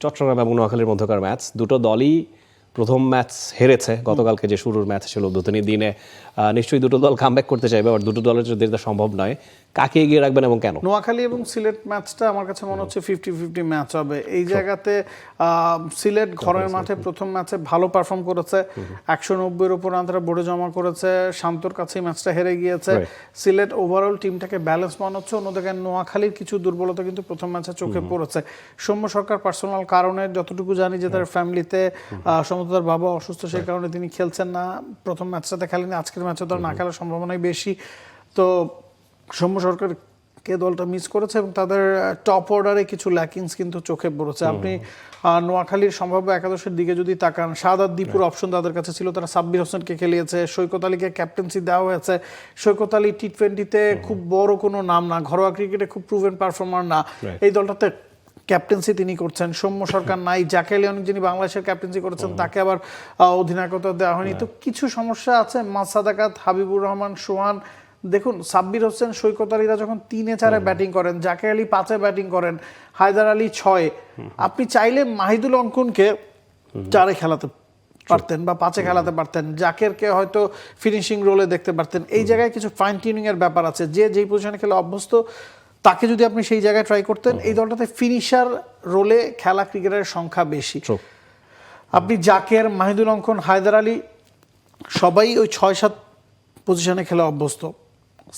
চট্টগ্রাম এবং নোয়াখালীর মধ্যকার ম্যাচ, দুটো দলই প্রথম ম্যাচ হেরেছে গতকালকে যে শুরুর ম্যাচ ছিল উদ্বোধনী দিনে। নিশ্চয়ই দুটো দল কামব্যাক করতে চাইবে, আর দুটো দলের যদি এটা সম্ভব নয়, কাকে এগিয়ে রাখবেন এবং কেন? নোয়াখালী এবং সিলেট ম্যাচটা আমার কাছে মনে হচ্ছে 50-50 ম্যাচ হবে। এই জায়গাতে সিলেট ঘরের মাঠে প্রথম ম্যাচে ভালো পারফর্ম করেছে, 190-এর উপর রানটা বোর্ডে জমা করেছে, শান্তর কাছেই ম্যাচটা হেরে গিয়েছে। সিলেট ওভারঅল টিমটাকে ব্যালেন্স মনে হচ্ছে। অন্যদিকে নোয়াখালীর কিছু দুর্বলতা কিন্তু প্রথম ম্যাচে চোখে পড়েছে। সৌম্য সরকার পার্সোনাল কারণে যতটুকু জানি যে তার ফ্যামিলিতে সম্ভবত তার বাবা অসুস্থ, সেই কারণে তিনি খেলছেন না। প্রথম ম্যাচটাতে খেলেনি, আজকের ম্যাচে তো না খেলার সম্ভাবনাই বেশি। তো সৌম্য সরকারকে দলটা মিস করেছে এবং তাদের টপ অর্ডারে কিছু ল্যাকিংস কিন্তু চোখে পড়েছে। আপনি নোয়াখালীর সম্ভাব্য একাদশের দিকে যদি তাকান, শাহাদাত দীপুর অপশন তাদের কাছে ছিল, তারা সাব্বির হোসেনকে খেলিয়েছে, সৈকত আলীকে ক্যাপ্টেন্সি দেওয়া হয়েছে। সৈকত আলী টি-20-তে খুব বড় কোনো নাম না, ঘরোয়া ক্রিকেটে খুব প্রুভেন পারফর্মার না, এই দলটাতে ক্যাপ্টেন্সি তিনি করছেন। সৌম্য সরকার নাই, জাকে লিওনিক যিনি বাংলাদেশের ক্যাপ্টেন্সি করেছেন তাকে আবার অধিনায়কত্ব দেওয়া হয়নি। তো কিছু সমস্যা আছে। মাসাদাকাত, হাবিবুর রহমান, সোহান, দেখুন সাব্বির হোসেন, সৈকত আলীরা যখন 3-4 ব্যাটিং করেন, জাকে আলী 5-এ ব্যাটিং করেন, হায়দার আলী 6-এ, আপনি চাইলে মাহিদুল অঙ্কনকে 4-এ খেলাতে পারতেন বা 5-এ খেলাতে পারতেন, জাকেরকে হয়তো ফিনিশিং রোলে দেখতে পারতেন। এই জায়গায় কিছু ফাইন টিউনিং এর ব্যাপার আছে। যে যেই পজিশনে খেলে অভ্যস্ত তাকে যদি আপনি সেই জায়গায় ট্রাই করতেন। এই দলটাতে ফিনিশার রোলে খেলা ক্রিকেটারের সংখ্যা বেশি। আপনি জাকের, মাহিদুল অঙ্কন, হায়দার আলী সবাই ওই 6-7 পজিশনে খেলা অভ্যস্ত।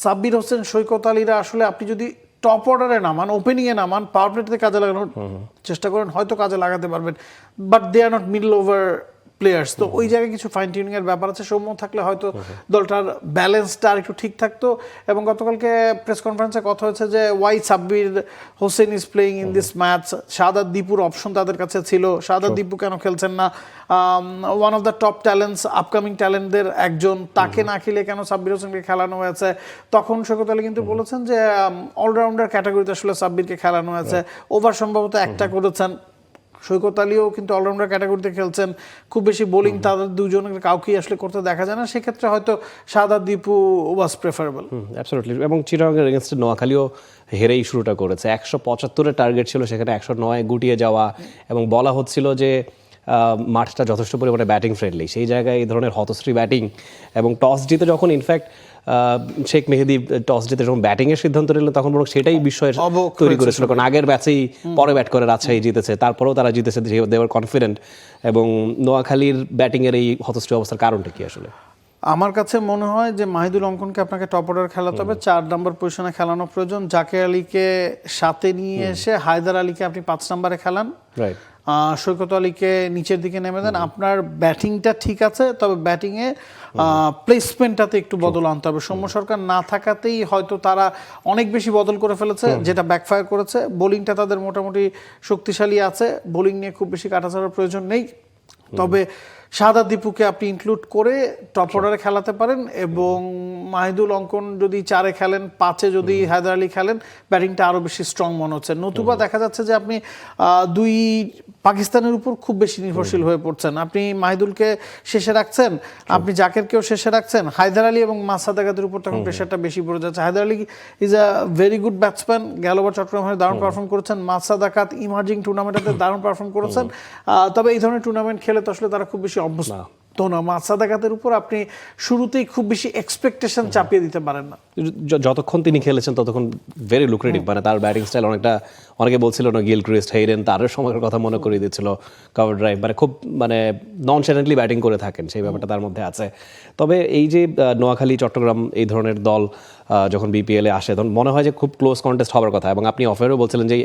সাব্বির হোসেন, সৈকত আলীরা আসলে আপনি যদি টপ অর্ডারে নামান, ওপেনিংয়ে নামান, পাওয়ার প্লেতে কাজে লাগানোর চেষ্টা করেন, হয়তো কাজে লাগাতে পারবেন, but they are not middle over players. তো ওই জায়গায় কিছু ফাইন টিউনিং এর ব্যাপার আছে। সৌম্য থাকলে হয়তো দলটার ব্যালেন্সটা আর একটু ঠিক থাকতো। এবং গতকালকে প্রেস কনফারেন্সে কথা হয়েছে যে why Sabbir Hossain is playing in this match. Shahadat দীপুর অপশন তাদের কাছে ছিল, শাহাদাত দীপু কেন খেলছেন না? One of the top talents, upcoming ট্যালেন্টদের একজন, তাকে না খেলে কেন সাব্বির হোসেনকে খেলানো হয়েছে? তখন সৈকত আলী কিন্তু বলেছেন যে অলরাউন্ডার ক্যাটাগরিতে আসলে সাব্বিরকে খেলানো হয়েছে, ওভার সম্ভবত একটা করেছেন। সৈকত আলীও কিন্তু অলরাউন্ডার ক্যাটাগরিতে খেলছেন, খুব বেশি বোলিং তাদের দুজনের কাউকেই আসলে করতে দেখা যায় না। সেক্ষেত্রে হয়তো শাহাদাত দীপু ওয়াজ প্রেফারেবল। অ্যাবসলিউটলি। এবং চিটাগংয়ের এগেইনস্টে নোয়াখালীও হেরেই শুরুটা করেছে। 175-এর টার্গেট ছিল, সেখানে 109 গুটিয়ে যাওয়া, এবং বলা হচ্ছিল যে মাঠটা যথেষ্ট পরিমাণে ব্যাটিং ফ্রেন্ডলি। সেই জায়গায় এই ধরনের হতশ্রী ব্যাটিং, এবং টস জিতে যখন ইনফ্যাক্ট শেখ মেহেদী টস জিতে যখন ব্যাটিংয়ের সিদ্ধান্ত নিলেন, তখন বরং সেটাই বিস্ময়ের তৈরি করেছিল। কারণ আগের ম্যাচেই পরে ব্যাট করে রাজশাহী জিতেছে, তারপরেও তারা জিতেছে, দেওয়ার কনফিডেন্ট। এবং নোয়াখালীর ব্যাটিংয়ের এই হতশ্রী অবস্থার কারণটা কি আসলে? আমার কাছে মনে হয় যে মাহিদুল অঙ্কনকে আপনাকে টপ অর্ডার খেলাতে হবে, 4 নম্বর পজিশনে খেলানো প্রয়োজন। জাকে আলীকে সাথে নিয়ে এসে হায়দার আলীকে আপনি 5 নম্বরে খেলান, সৈকত আলীকে নিচের দিকে নেমে দেন। আপনার ব্যাটিংটা ঠিক আছে, তবে ব্যাটিংয়ে প্লেসমেন্টটাতে একটু বদল আনতে হবে। সৌম্য সরকার না থাকাতেই হয়তো তারা অনেক বেশি বদল করে ফেলেছে, যেটা ব্যাকফায়ার করেছে। বোলিংটা তাদের মোটামুটি শক্তিশালী আছে, বোলিং নিয়ে খুব বেশি কাটাছাড়ার প্রয়োজন নেই। তবে শাহাদাত দীপুকে আপনি ইনক্লুড করে টপ অর্ডারে খেলাতে পারেন, এবং মাহিদুল অঙ্কন যদি 4-এ খেলেন, 5-এ যদি হায়দার আলী খেলেন, ব্যাটিংটা আরও বেশি স্ট্রং মনে হচ্ছে। নতুবা দেখা যাচ্ছে যে আপনি দুই পাকিস্তানের উপর খুব বেশি নির্ভরশীল হয়ে পড়ছেন। আপনি মাহিদুলকে শেষে রাখছেন, আপনি জাকেরকেও শেষে রাখছেন, হায়দার আলী এবং মাসাদাকাতের উপর তখন প্রেশারটা বেশি পড়ে যাচ্ছে। Haidar Ali is a very good batsman, গেলবার চট্টগ্রামে দারুণ পারফর্ম করেছেন। মাসাদাকাত ইমার্জিং টুর্নামেন্টে দারুণ পারফর্ম করেছেন। তবে এই ধরনের টুর্নামেন্ট খেলে তো আসলে তারা খুব বেশি অভ্যস্ত না। মাসাদাকাতের উপর আপনি শুরুতেই খুব বেশি এক্সপেকটেশন চাপিয়ে দিতে পারেন না। যতক্ষণ তিনি খেলেছেন ততক্ষণ ভেরি লুক্রেটিভ, মানে তার ব্যাটিং স্টাইল অনেকে বলছিল না গিলক্রিস্ট, হেইডেন, তার সময়ের কথা মনে করিয়ে দিচ্ছিল। কভার ড্রাইভ, মানে খুব ননশালেন্টলি ব্যাটিং করে থাকেন, সেই ব্যাপারটা তার মধ্যে আছে। তবে এই যে নোয়াখালী, চট্টগ্রাম এই ধরনের দল যখন বিপিএলে আসে, তখন মনে হয় যে খুব ক্লোজ কন্টেস্ট হওয়ার কথা। এবং আপনি অফারেও বলছিলেন যে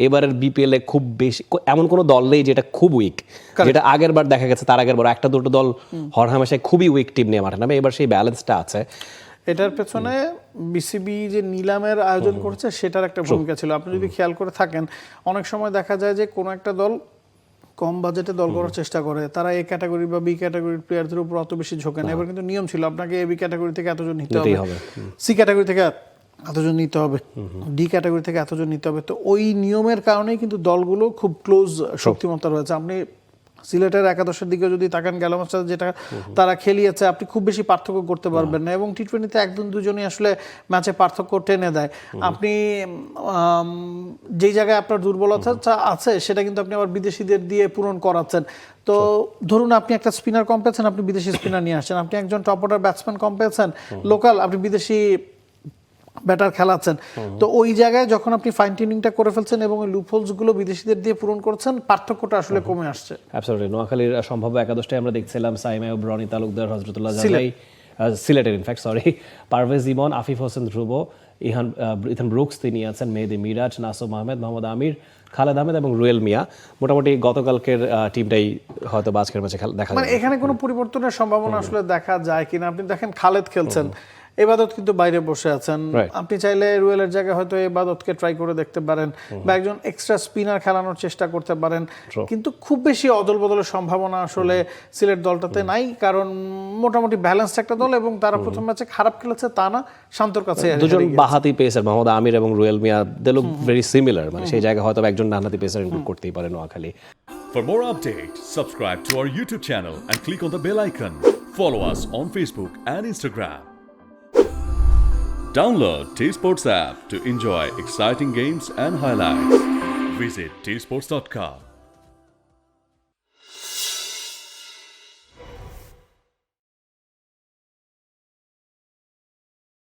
এবারের বিপিএলে খুব বেশি এমন কোনো দল নেই যেটা খুব উইক, যেটা আগের বার দেখা গেছে তার আগের বার একটা দুটো দল হরহামেশায় খুবই উইক টিম নিয়ে মাঠে নামে। এবার সেই ব্যালেন্সটা আছে। এটার পেছনে বিসিবি যে নিলামের আয়োজন করেছে সেটার একটা ভূমিকা ছিল। আপনি যদি খেয়াল করে থাকেন, অনেক সময় দেখা যায় যে কোনো একটা দল কম বাজেটে দল করার চেষ্টা করে, তারা এ ক্যাটাগরি বা বি ক্যাটাগরির প্লেয়ারদের উপর অত বেশি ঝোঁকে না। এবার কিন্তু নিয়ম ছিল, আপনাকে এ বি ক্যাটাগরি থেকে এতজন নিতে হবে, সি ক্যাটাগরি থেকে এতজন নিতে হবে, ডি ক্যাটাগরি থেকে এতজন নিতে হবে। তো ওই নিয়মের কারণেই কিন্তু দলগুলো খুব ক্লোজ শক্তিমত্তা রয়েছে। আপনি সিলেটের একাদশের দিকে যদি তাকান গেল ম্যাচটা যেটা তারা খেলিয়েছে, আপনি খুব বেশি পার্থক্য করতে পারবেন না, এবং টি-20-তে একজন দুজনই আসলে ম্যাচে পার্থক্য টেনে দেয়। আপনি যেই জায়গায় আপনার দুর্বলতা আছে সেটা কিন্তু আপনি আবার বিদেশিদের দিয়ে পূরণ করাচ্ছেন। তো ধরুন আপনি একটা স্পিনার কম পেয়েছেন, আপনি বিদেশি স্পিনার নিয়ে আসছেন, আপনি একজন টপ অর্ডার ব্যাটসম্যান কম পেয়েছেন লোকাল, আপনি বিদেশি ব্যাটার খেলাচ্ছেন। তো ওই জায়গায় যখন আপনি ফাইন টিউনিংটা করে ফেলছেন এবং ওই লুপহোলস গুলো বিদেশিদের দিয়ে পূরণ করছেন, পার্থক্যটা আসলে কমে আসছে। অ্যাবসলিউটলি। নোয়াখালীর সম্ভাব্য একাদশটায় আমরা দেখছিলাম সাইম আইয়ুব, রনি তালুকদার, হযরতুল্লাহ জাজাই, সিলেটের ইনফ্যাক্ট পারভেজ ইমন, আফিফ হোসেন ধ্রুব, ইথান ব্রুকস তিনি আছেন, মেহেদী মিরাজ, নাসুম আহমেদ, মোহাম্মদ আমির, খালেদ আহমেদ এবং রুয়েল মিয়া। মোটামুটি গতকালকের টিমটাই হয়তো আজকের ম্যাচে দেখা মানে এখানে কোনো পরিবর্তনের সম্ভাবনা আসলে দেখা যায় কিনা? আপনি দেখেন খালেদ খেলছেন, এবাদত কিন্তু বাইরে বসে আছেন, আপনি চাইলে রুয়েলের জায়গায় হয়তো এবাদতকে ট্রাই করে দেখতে পারেন বা একজন এক্সট্রা স্পিনার খেলানোর চেষ্টা করতে পারেন, কিন্তু খুব বেশি অদল বদলের সম্ভাবনা আসলে সিলেট দলটাতে নাই, কারণ মোটামুটি ব্যালেন্সড একটা দল এবং তারা প্রথম ম্যাচে খারাপ খেলেছে তা না, শান্তর কাছে দুজন বাহাতি পেসার মোহাম্মদ আমির এবং রুয়েল মিয়া, দে লুক ভেরি সিমিলার, মানে সেই জায়গায় হয়তো একজন ডানহাতি পেসার ইনক্লুড করতেই পারে Noakhali. For more updates, subscribe to our YouTube channel and click on the bell icon. Follow us on Facebook and Instagram. Download T-Sports app to enjoy exciting games and highlights. Visit tsports.com.